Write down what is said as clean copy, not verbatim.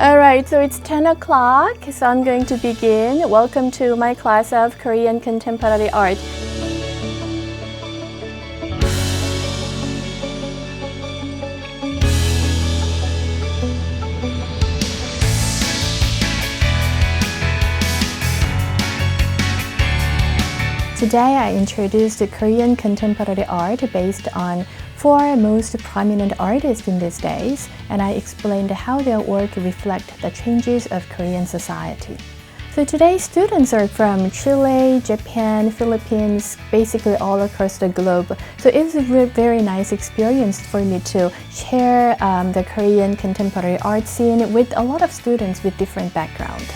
Alright, so it's 10 o'clock, so I'm going to begin. Welcome to my class of Korean Contemporary Art. Today I introduced Korean contemporary art based on 4 most prominent artists in these days, and I explained how their work reflect the changes of Korean society. So today's students are from Chile, Japan, Philippines, basically all across the globe. So it's a very nice experience for me to share the Korean contemporary art scene with a lot of students with different backgrounds.